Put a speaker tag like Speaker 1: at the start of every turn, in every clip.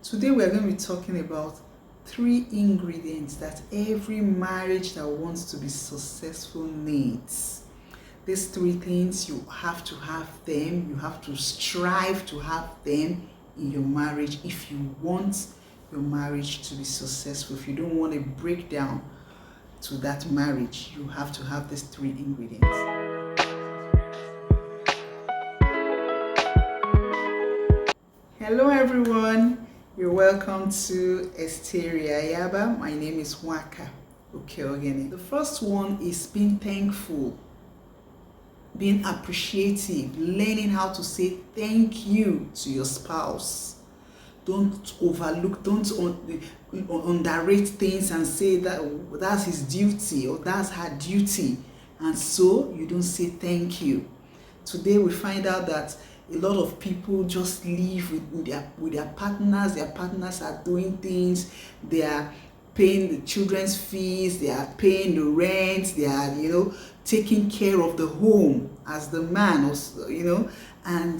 Speaker 1: Today we are going to be talking about 3 ingredients that every marriage that wants to be successful needs. These 3 things, you have to have them. You have to strive to have them in your marriage if you want your marriage to be successful. If you don't want a breakdown to that marriage, you have to have these 3 ingredients. Hello everyone, you're welcome to Esteria Yaba. My name is Waka Okeogene. The first one is being thankful, being appreciative, learning how to say thank you to your spouse. Don't overlook, don't underrate things and say that that's his duty or that's her duty, and so you don't say thank you. Today we find out that a lot of people just live with their partners. Their partners are doing things. They are paying the children's fees. They are paying the rent. They are, taking care of the home as the man, and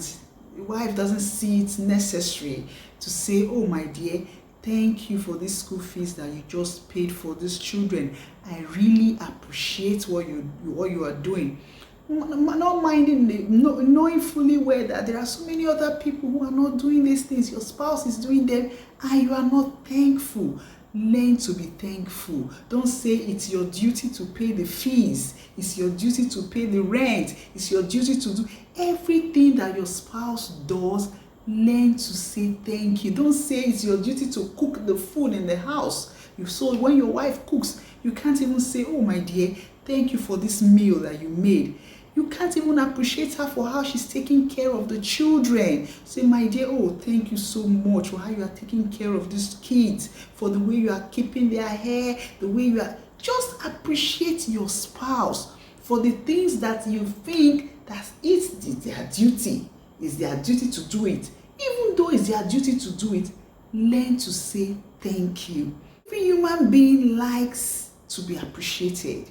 Speaker 1: the wife doesn't see it necessary to say, oh my dear, thank you for this school fees that you just paid for these children. I really appreciate what you are doing. Not minding, knowing fully well that there are so many other people who are not doing these things. Your spouse is doing them and you are not thankful. Learn to be thankful. Don't say it's your duty to pay the fees. It's your duty to pay the rent. It's your duty to do everything that your spouse does. Learn to say thank you. Don't say it's your duty to cook the food in the house. So when your wife cooks, you can't even say, oh my dear, thank you for this meal that you made. You can't even appreciate her for how she's taking care of the children. Say, my dear, oh, thank you so much for how you are taking care of these kids, for the way you are keeping their hair, the way you are. Just appreciate your spouse for the things that you think that it's their duty. It's their duty to do it. Even though it's their duty to do it, learn to say thank you. Every human being likes to be appreciated.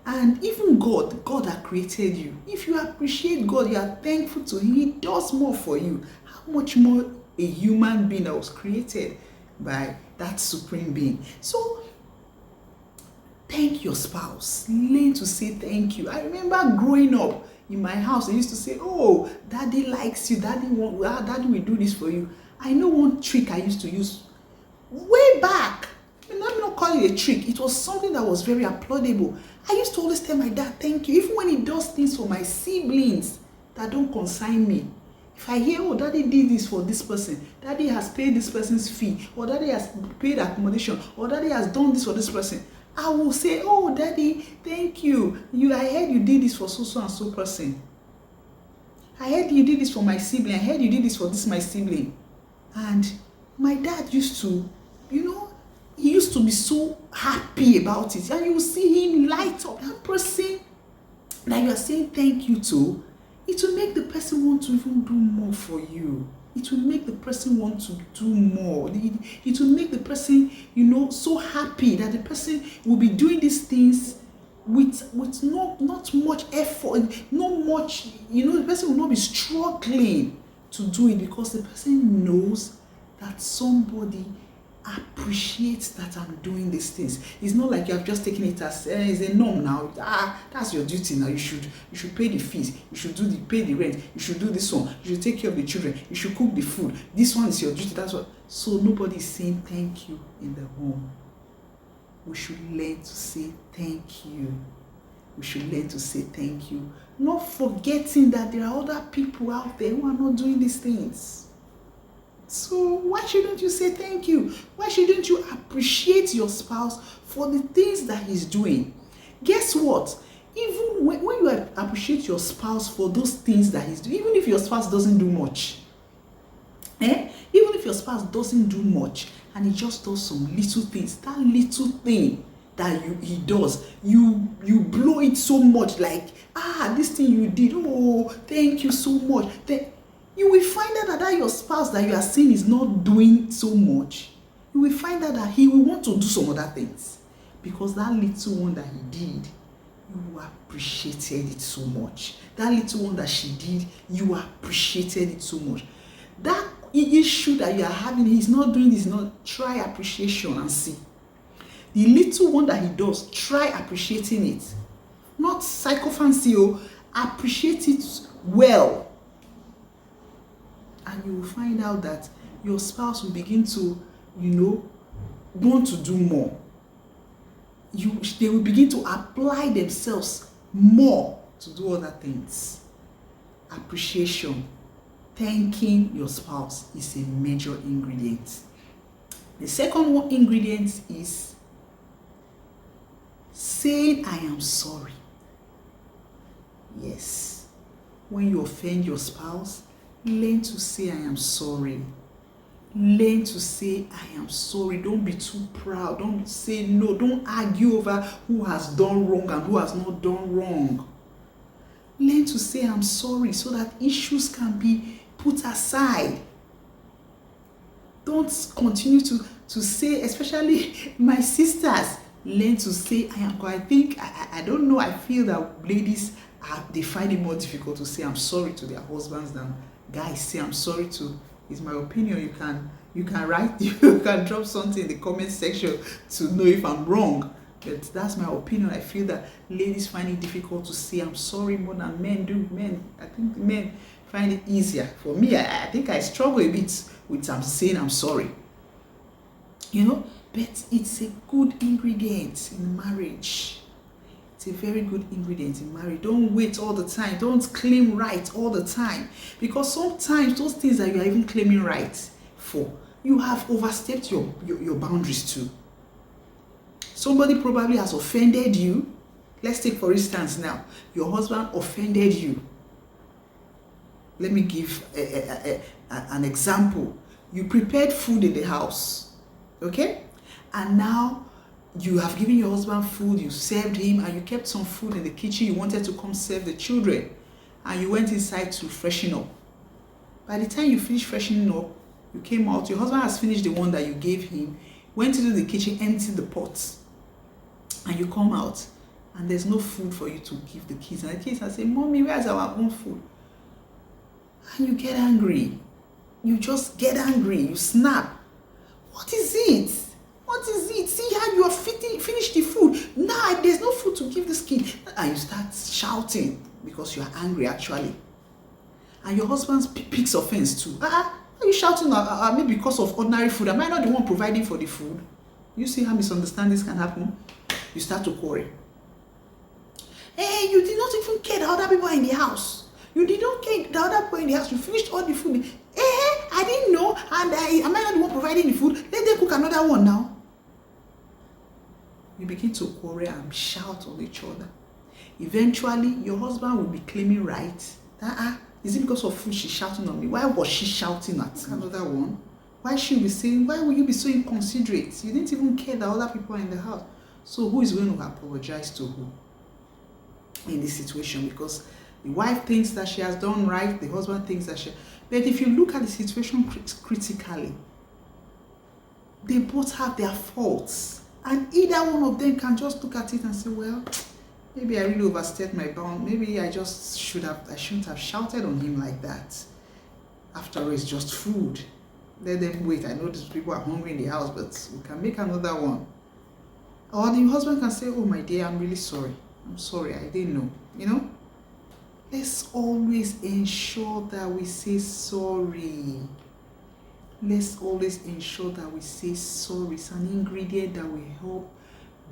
Speaker 1: And even God that created you, if you appreciate God, you are thankful to Him, He does more for you. How much more a human being that was created by that supreme being? So, thank your spouse. Learn to say thank you. I remember growing up in my house, I used to say, oh, daddy likes you, daddy will do this for you. I know one trick I used to use way back. Let me not call it a trick. It was something that was very applaudable. I used to always tell my dad, thank you. Even when he does things for my siblings that don't concern me. If I hear, oh, daddy did this for this person, daddy has paid this person's fee, or daddy has paid accommodation, or daddy has done this for this person, I will say, oh, daddy, thank you. I heard you did this for so and so person. I heard you did this for my sibling. I heard you did this for my sibling. And my dad used to, he used to be so happy about it. And you will see him light up. That person that you are saying thank you to, it will make the person want to even do more for you. It will make the person want to do more. It will make the person, so happy that the person will be doing these things with not much effort, not much, the person will not be struggling to do it because the person knows that somebody appreciates that I'm doing these things. It's not like you have just taken it as it's a norm now. That's your duty now. You should pay the fees. You should pay the rent. You should do this one. You should take care of the children. You should cook the food. This one is your duty. That's what. So nobody is saying thank you in the home. We should learn to say thank you. We should learn to say thank you. Not forgetting that there are other people out there who are not doing these things. So why shouldn't you say thank you? Why shouldn't you appreciate your spouse for the things that he's doing? Guess what? Even when you appreciate your spouse for those things that he's doing, even if your spouse doesn't do much, even if your spouse doesn't do much and he just does some little things, that little thing that he does, you blow it so much, like, this thing you did, oh, thank you so much. You will find out that your spouse that you are seeing is not doing so much. You will find out that he will want to do some other things. Because that little one that he did, you appreciated it so much. That little one that she did, you appreciated it so much. That issue that you are having, he's not doing this, not try appreciation and see. The little one that he does, try appreciating it. Not psychophancy, appreciate it well. And you will find out that your spouse will begin to, want to do more. They will begin to apply themselves more to do other things. Appreciation, thanking your spouse is a major ingredient. The second one ingredient is saying I am sorry. Yes. When you offend your spouse, learn to say I am sorry. Learn to say I am sorry. Don't be too proud. Don't say no. Don't argue over who has done wrong and who has not done wrong. Learn to say I'm sorry so that issues can be put aside. Don't continue to say, especially my sisters, learn to say I am. I don't know, I feel that ladies they find it more difficult to say I'm sorry to their husbands than guys say I'm sorry to. It's my opinion. You can write, you can drop something in the comment section to know if I'm wrong. But that's my opinion. I feel that ladies find it difficult to say I'm sorry more than men do. I think men find it easier. For me, I think I struggle a bit with saying I'm sorry. But it's a good ingredient in marriage. It's a very good ingredient in marriage. Don't wait all the time. Don't claim right all the time. Because sometimes those things that you are even claiming right for, you have overstepped your boundaries too. Somebody probably has offended you. Let's take for instance now, your husband offended you. Let me give an example. You prepared food in the house, okay? And now you have given your husband food, you served him, and you kept some food in the kitchen. You wanted to come serve the children, and you went inside to freshen up. By the time you finished freshening up, you came out, your husband has finished the one that you gave him, went into the kitchen, emptied the pots, and you come out, and there's no food for you to give the kids. And the kids are saying, Mommy, where's our own food? And you get angry. You just get angry. You snap. What is it? What is it? See how you have finished the food. Now there's no food to give this kid. And you start shouting because you are angry actually. And your husband picks offense too. Are you shouting maybe because of ordinary food? Am I not the one providing for the food? You see how misunderstandings can happen? You start to quarrel. Hey, you did not even care the other people are in the house. You did not care the other people in the house. You finished all the food. I didn't know. And am I not the one providing the food? Let them cook another one now. You begin to quarrel and shout on each other. Eventually, your husband will be claiming right. Is it because of food she's shouting on me? Why was she shouting at me? Another one. Why should be saying, why will you be so inconsiderate? You didn't even care that other people are in the house. So who is going to apologize to who in this situation? Because the wife thinks that she has done right, the husband thinks that she... But if you look at the situation critically, they both have their faults. And either one of them can just look at it and say, well, maybe I really overstepped my bound. Maybe I shouldn't have shouted on him like that. After all, it's just food. Let them wait. I know these people are hungry in the house, but we can make another one. Or the husband can say, oh my dear, I'm really sorry. I'm sorry, I didn't know. Let's always ensure that we say sorry. Let's always ensure that we say sorry. It's an ingredient that will help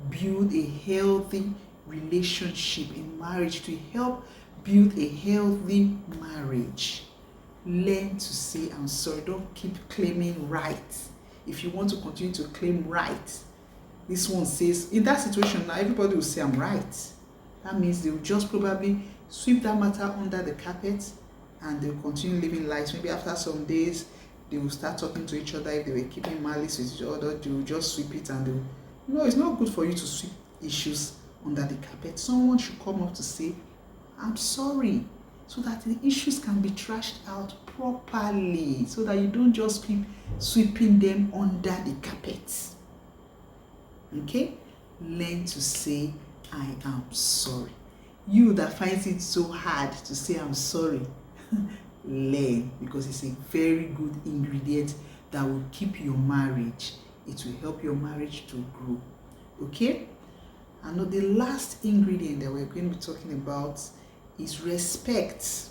Speaker 1: build a healthy relationship in marriage, to help build a healthy marriage. Learn to say I'm sorry. Don't keep claiming right. If you want to continue to claim right, this one says, in that situation now, everybody will say I'm right. That means they will just probably sweep that matter under the carpet and they'll continue living lives. Maybe after some days, they will start talking to each other. If they were keeping malice with each other, they will just sweep it and they'll... it's not good for you to sweep issues under the carpet. Someone should come up to say, I'm sorry, so that the issues can be trashed out properly, so that you don't just keep sweeping them under the carpet. Okay? Learn to say, I am sorry. You that finds it so hard to say I'm sorry, learn, because it's a very good ingredient that will keep your marriage. It will help your marriage to grow. Okay? And the last ingredient that we're going to be talking about is respect.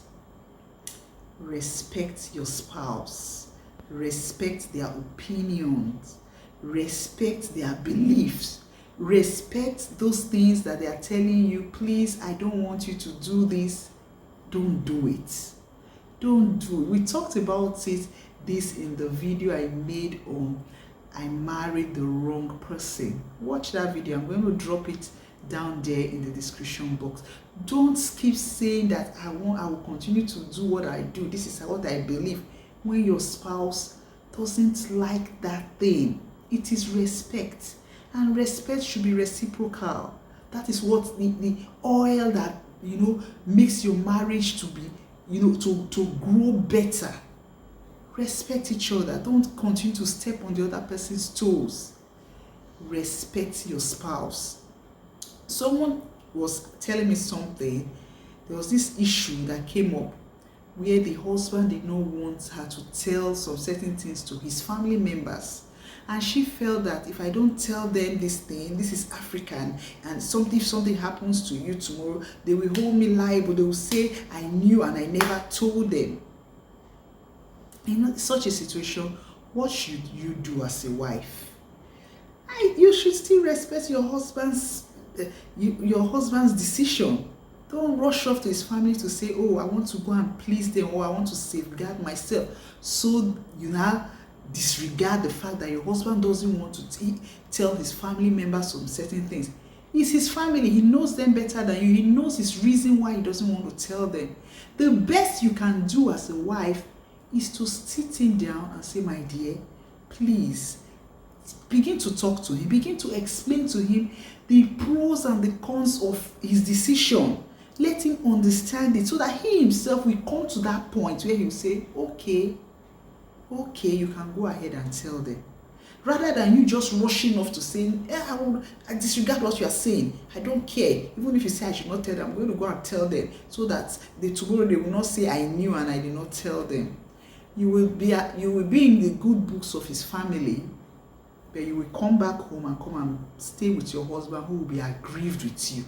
Speaker 1: Respect your spouse. Respect their opinions. Respect their beliefs. Respect those things that they are telling you. Please, I don't want you to do this. Don't do it. Don't do it. We talked about this in the video I made on I married the wrong person. Watch that video. I'm going to drop it down there in the description box. Don't keep saying that I will continue to do what I do. This is what I believe. When your spouse doesn't like that thing, it is respect. And respect should be reciprocal. That is what the oil that makes your marriage to be to grow better. Respect each other. Don't continue to step on the other person's toes. Respect your spouse. Someone was telling me something. There was this issue that came up where the husband did not want her to tell some certain things to his family members. And she felt that if I don't tell them this thing, this is African, and if something happens to you tomorrow, they will hold me liable. They will say I knew and I never told them. In such a situation, what should you do as a wife? You should still respect your husband's decision. Don't rush off to his family to say, oh, I want to go and please them, or I want to safeguard myself. So you now disregard the fact that your husband doesn't want to tell his family members some certain things. It's his family. He knows them better than you. He knows his reason why he doesn't want to tell them. The best you can do as a wife is to sit him down and say, my dear, please begin to talk to him. Begin to explain to him the pros and the cons of his decision. Let him understand it so that he himself will come to that point where he'll say, okay, you can go ahead and tell them. Rather than you just rushing off to saying, I disregard what you are saying. I don't care. Even if you say I should not tell them, I'm going to go and tell them so that tomorrow they will not say I knew and I did not tell them. You will be in the good books of his family, but you will come back home and come and stay with your husband who will be aggrieved with you.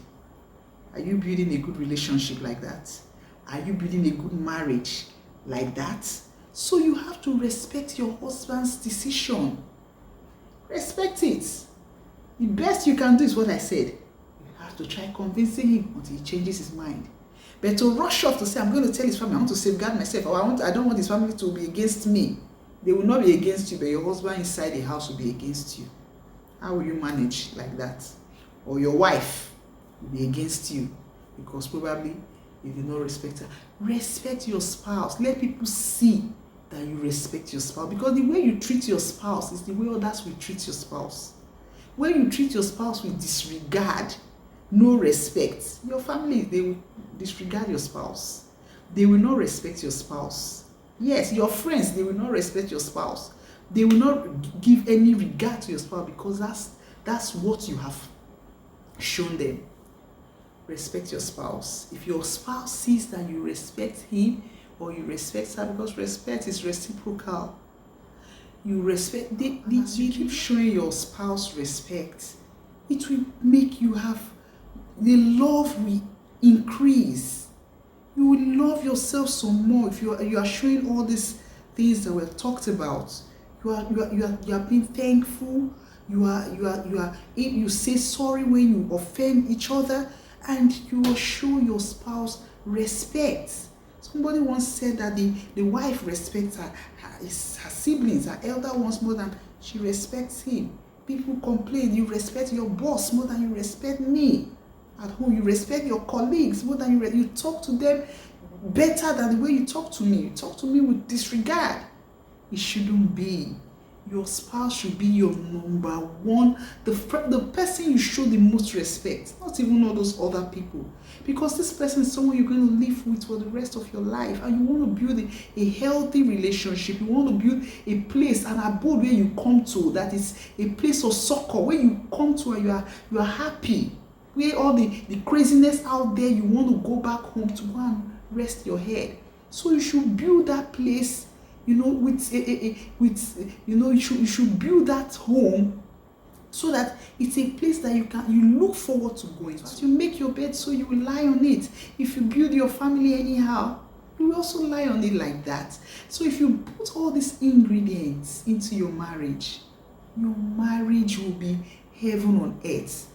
Speaker 1: Are you building a good relationship like that? Are you building a good marriage like that? So you have to respect your husband's decision. Respect it. The best you can do is what I said. You have to try convincing him until he changes his mind. But to rush off to say, I'm going to tell his family, I want to safeguard myself, or I don't want his family to be against me. They will not be against you, but your husband inside the house will be against you. How will you manage like that? Or your wife will be against you because probably you did not respect her. Respect your spouse. Let people see that you respect your spouse, because the way you treat your spouse is the way others will treat your spouse. When you treat your spouse with disregard, no respect, your family, they will disregard your spouse. They will not respect your spouse. Yes, your friends, they will not respect your spouse. They will not give any regard to your spouse, because that's what you have shown them. Respect your spouse. If your spouse sees that you respect him or you respect her, because respect is reciprocal. You respect, you keep showing your spouse respect, it will make you have, the love will increase. You will love yourself some more if you are showing all these things that were talked about. You are being thankful. You say sorry when you offend each other, and you will show your spouse respect. Somebody once said that the wife respects her siblings, her elder ones, more than she respects him. People complain, you respect your boss more than you respect me. At home, you respect your colleagues more than you talk to them better than the way you talk to me. You talk to me with disregard. It shouldn't be. Your spouse should be your number one, the person you show the most respect, not even all those other people. Because this person is someone you're going to live with for the rest of your life, and you want to build a healthy relationship. You want to build a place, an abode where you come to that is a place of succor, where you come to and you are happy. Where all the craziness out there, you want to go back home to go and rest your head. So you should build that place, you should build that home so that it's a place that you look forward to going to. You make your bed so you will lie on it. If you build your family anyhow, you will also lie on it like that. So if you put all these ingredients into your marriage will be heaven on earth.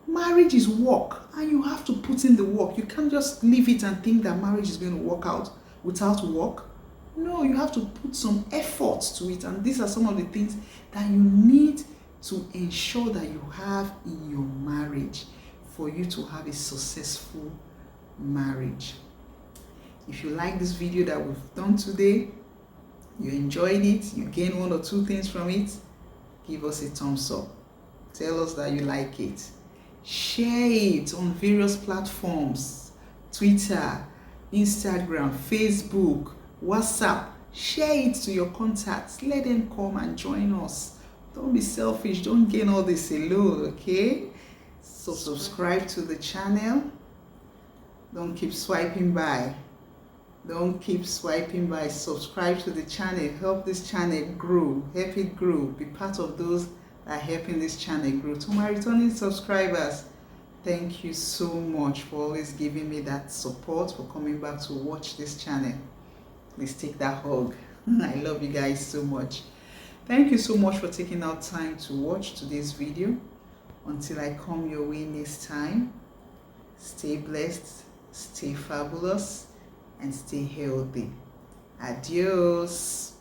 Speaker 1: Marriage is work, and you have to put in the work. You can't just leave it and think that marriage is going to work out without work. No, you have to put some effort to it, and these are some of the things that you need to ensure that you have in your marriage for you to have a successful marriage. If you like this video that we've done today, you enjoyed it, you gained 1 or 2 things from it, give us a thumbs up. Tell us that you like it. Share it on various platforms: Twitter, Instagram, Facebook, WhatsApp. Share it to your contacts. Let them come and join us. Don't be selfish. Don't gain all this alone, okay? So subscribe to the channel. Don't keep swiping by. Don't keep swiping by. Subscribe to the channel. Help this channel grow. Help it grow. Be part of those that are helping this channel grow. To my returning subscribers, thank you so much for always giving me that support, for coming back to watch this channel. Please take that hug. I love you guys so much. Thank you so much for taking out time to watch today's video. Until I come your way next time, stay blessed, stay fabulous, and stay healthy. Adios.